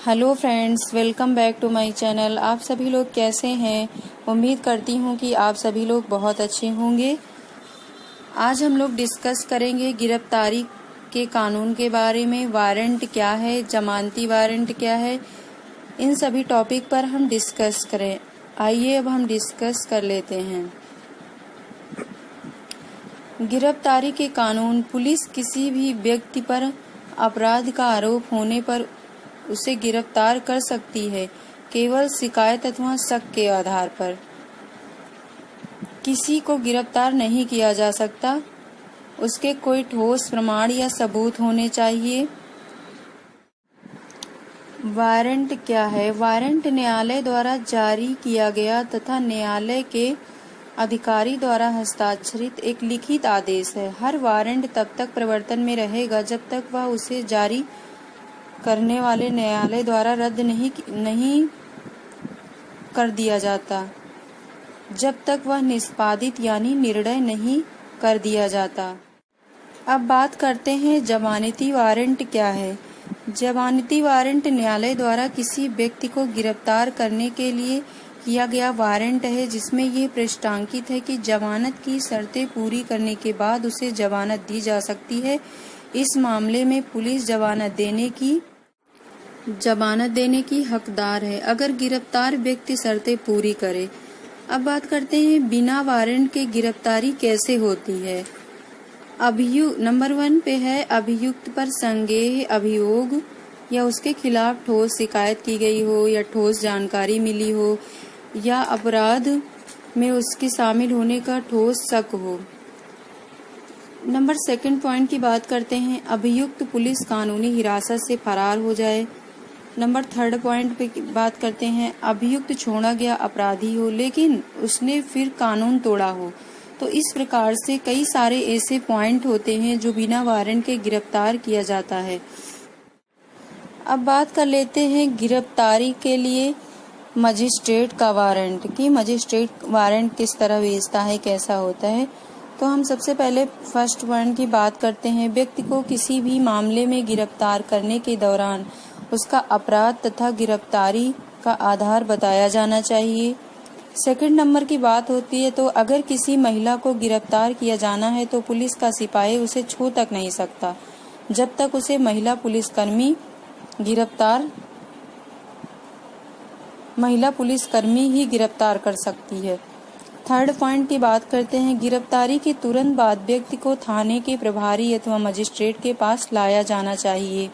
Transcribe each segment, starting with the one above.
Hello friends, welcome back to my channel. आप सभी लोग कैसे हैं? उम्मीद करती हूँ कि आप सभी लोग बहुत अच्छे होंगे। आज हम लोग डिस्कस करेंगे गिरफ्तारी के कानून के बारे में। वारंट क्या है, जमानती वारंट क्या है, इन सभी टॉपिक पर हम डिस्कस करें। आइए अब हम डिस्कस कर लेते हैं। गिरफ्तारी के कानून। पुलिस किसी भी व्यक्ति पर अपराध का आरोप होने पर उसे गिरफ्तार कर सकती है, केवल शिकायत अथवा शक के आधार पर। किसी को गिरफ्तार नहीं किया जा सकता, उसके कोई ठोस प्रमाण या सबूत होने चाहिए। वारंट क्या है? वारंट न्यायालय द्वारा जारी किया गया तथा न्यायालय के अधिकारी द्वारा हस्ताक्षरित एक लिखित आदेश है। हर वारंट तब तक प्रवर्तन में रहेगा जब तक वह उसे जारी करने वाले न्यायालय द्वारा रद्द नहीं कर दिया जाता, जब तक वह निष्पादित यानी निर्णय नहीं कर दिया जाता। अब बात करते हैं जमानती वारंट क्या है। जमानती वारंट न्यायालय द्वारा किसी व्यक्ति को गिरफ्तार करने के लिए किया गया वारंट है, जिसमें ये प्रश्नांकित है कि जमानत की शर्तें पूरी करने के बाद उसे जमानत दी जा सकती है। इस मामले में पुलिस जमानत देने की हकदार है अगर गिरफ्तार व्यक्ति शर्तें पूरी करे। अब बात करते हैं बिना वारंट के गिरफ्तारी कैसे होती है। नंबर 1 पे है, अभियुक्त पर संज्ञेय अभियोग या उसके खिलाफ ठोस शिकायत की गई हो या ठोस जानकारी मिली हो या अपराध में उसके शामिल होने का ठोस शक हो। नंबर 2 पॉइंट की बात करते हैं, अभियुक्त पुलिस कानूनी हिरासत से फरार हो जाए। नंबर 3 पॉइंट पे बात करते हैं, अभियुक्त छोड़ा गया अपराधी हो लेकिन उसने फिर कानून तोड़ा हो। तो इस प्रकार से कई सारे ऐसे पॉइंट होते हैं जो बिना वारंट के गिरफ्तार किया जाता है। अब बात कर लेते हैं गिरफ्तारी के लिए मजिस्ट्रेट का वारंट कि मजिस्ट्रेट वारंट किस तरह भेजता है, कैसा होता है। तो हम सबसे पहले फर्स्ट पॉइंट की बात करते हैं। व्यक्ति को किसी भी मामले में गिरफ्तार करने के दौरान उसका अपराध तथा गिरफ्तारी का आधार बताया जाना चाहिए। सेकंड नंबर की बात होती है, तो अगर किसी महिला को गिरफ्तार किया जाना है तो पुलिस का सिपाही उसे छू तक नहीं सकता जब तक उसे महिला पुलिसकर्मी ही गिरफ्तार कर सकती है। थर्ड पॉइंट की बात करते हैं, गिरफ्तारी के तुरंत बाद व्यक्ति को थाने के प्रभारी अथवा मजिस्ट्रेट के पास लाया जाना चाहिए।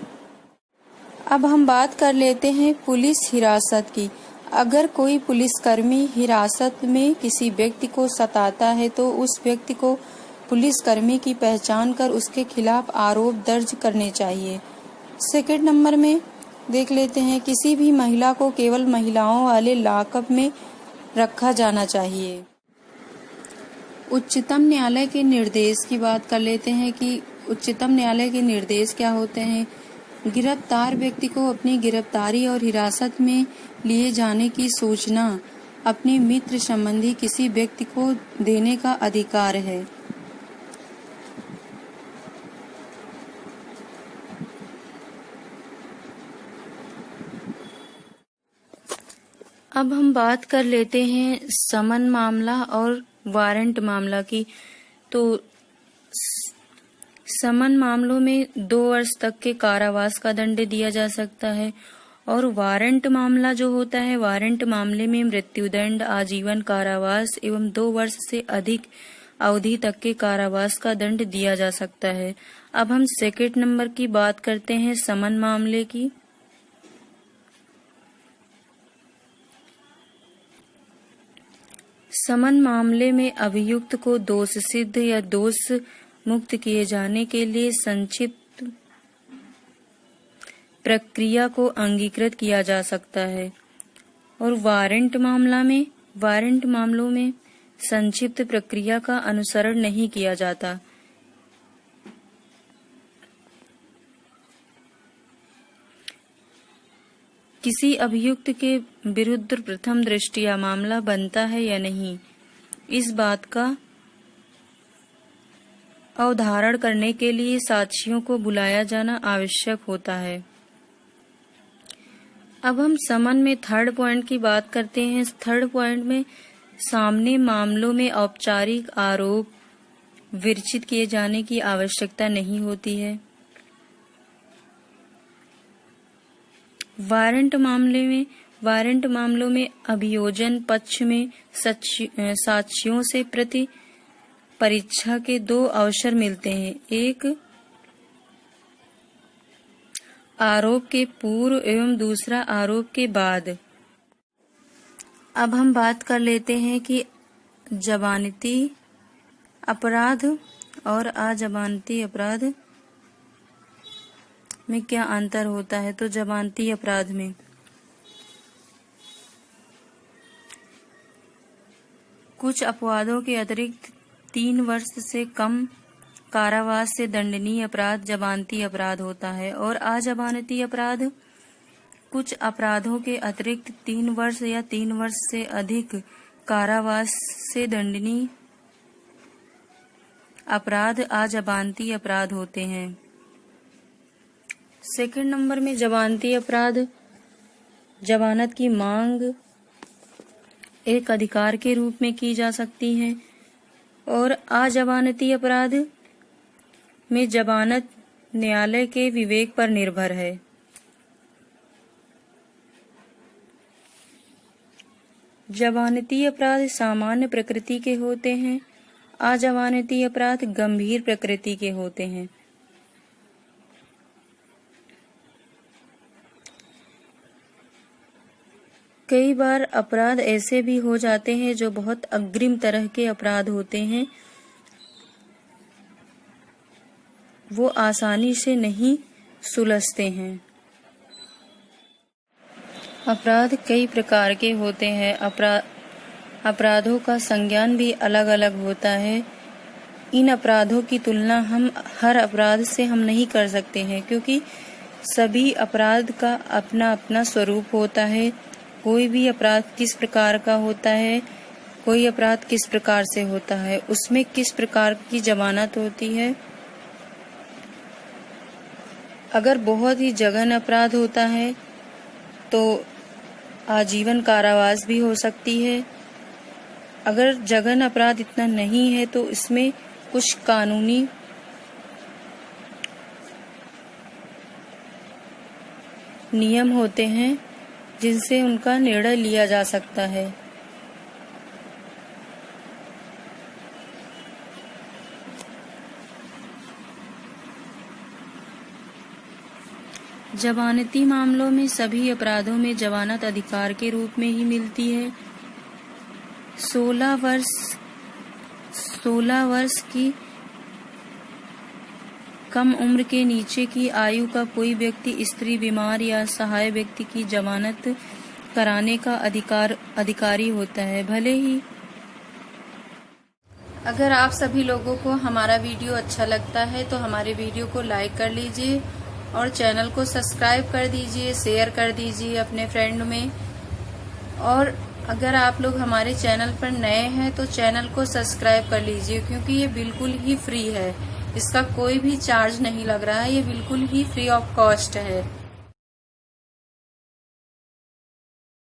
अब हम बात कर लेते हैं पुलिस हिरासत की। अगर कोई पुलिसकर्मी हिरासत में किसी व्यक्ति को सताता है तो उस व्यक्ति को पुलिसकर्मी की पहचान कर उसके खिलाफ आरोप दर्ज करने चाहिए। सेकंड नंबर में देख लेते हैं, किसी भी महिला को केवल महिलाओं वाले लॉकअप में रखा जाना चाहिए। उच्चतम न्यायालय के निर्देश की बात कर लेते हैं कि उच्चतम न्यायालय के निर्देश क्या होते हैं। गिरफ्तार व्यक्ति को अपनी गिरफ्तारी और हिरासत में लिए जाने की सूचना अपने मित्र संबंधी किसी व्यक्ति को देने का अधिकार है। अब हम बात कर लेते हैं समन मामला और वारंट मामला की। तो समन मामलों में 2 वर्ष तक के कारावास का दंड दिया जा सकता है और वारंट मामला जो होता है, वारंट मामले में मृत्युदंड, आजीवन कारावास एवं 2 वर्ष से अधिक अवधि तक के कारावास का दंड दिया जा सकता है। अब हम सेकंड नंबर की बात करते हैं समन मामले की। समन मामले में अभियुक्त को दोष सिद्ध या दोष मुक्त किए जाने के लिए संक्षिप्त प्रक्रिया को अंगीकृत किया जा सकता है और वारंट मामलों में संक्षिप्त प्रक्रिया का अनुसरण नहीं किया जाता। किसी अभियुक्त के विरुद्ध प्रथम दृष्टया मामला बनता है या नहीं, इस बात का अवधारण करने के लिए साक्षियों को बुलाया जाना आवश्यक होता है। अब हम समन में थर्ड पॉइंट की बात करते हैं। थर्ड पॉइंट में सामने मामलों में औपचारिक आरोप विरचित किए जाने की आवश्यकता नहीं होती है। वारंट मामलों में अभियोजन पक्ष में साक्ष्यों से प्रति परीक्षा के दो अवसर मिलते हैं, एक आरोप के पूर्व एवं दूसरा आरोप के बाद। अब हम बात कर लेते हैं कि जमानती अपराध और अजमानती अपराध में क्या अंतर होता है। तो जमानती अपराध में कुछ अपवादों के अतिरिक्त 3 वर्ष से कम कारावास से दंडनीय अपराध जमानती अपराध होता है, और अजमानती अपराध कुछ अपराधों के अतिरिक्त 3 वर्ष या 3 वर्ष से अधिक कारावास से दंडनीय अपराध अजमानती अपराध होते हैं। सेकंड नंबर में जमानती अपराध, जमानत की मांग एक अधिकार के रूप में की जा सकती है, और अजमानती अपराध में जमानत न्यायालय के विवेक पर निर्भर है। जमानती अपराध सामान्य प्रकृति के होते हैं, अजमानती अपराध गंभीर प्रकृति के होते हैं। कई बार अपराध ऐसे भी हो जाते हैं जो बहुत अग्रिम तरह के अपराध होते हैं, वो आसानी से नहीं सुलझते हैं। अपराध कई प्रकार के होते हैं। अपराधों का संज्ञान भी अलग अलग होता है। इन अपराधों की तुलना हम हर अपराध से हम नहीं कर सकते हैं, क्योंकि सभी अपराध का अपना अपना स्वरूप होता है। कोई भी अपराध किस प्रकार का होता है, कोई अपराध किस प्रकार से होता है, उसमें किस प्रकार की जमानत होती है। अगर बहुत ही जघन्य अपराध होता है तो आजीवन कारावास भी हो सकती है। अगर जघन्य अपराध इतना नहीं है तो इसमें कुछ कानूनी नियम होते हैं जिनसे उनका निर्णय लिया जा सकता है। जमानती मामलों में सभी अपराधों में जमानत अधिकार के रूप में ही मिलती है। 16 वर्ष की कम उम्र के नीचे की आयु का कोई व्यक्ति स्त्री, बीमार या सहाय व्यक्ति की जमानत कराने का अधिकारी होता है। भले ही अगर आप सभी लोगों को हमारा वीडियो अच्छा लगता है तो हमारे वीडियो को लाइक कर लीजिए और चैनल को सब्सक्राइब कर दीजिए, शेयर कर दीजिए अपने फ्रेंड में। और अगर आप लोग हमारे चैनल पर नए हैं तो चैनल को सब्सक्राइब कर लीजिए, क्योंकि ये बिल्कुल ही फ्री है, इसका कोई भी चार्ज नहीं लग रहा है, ये बिल्कुल ही फ्री ऑफ कॉस्ट है।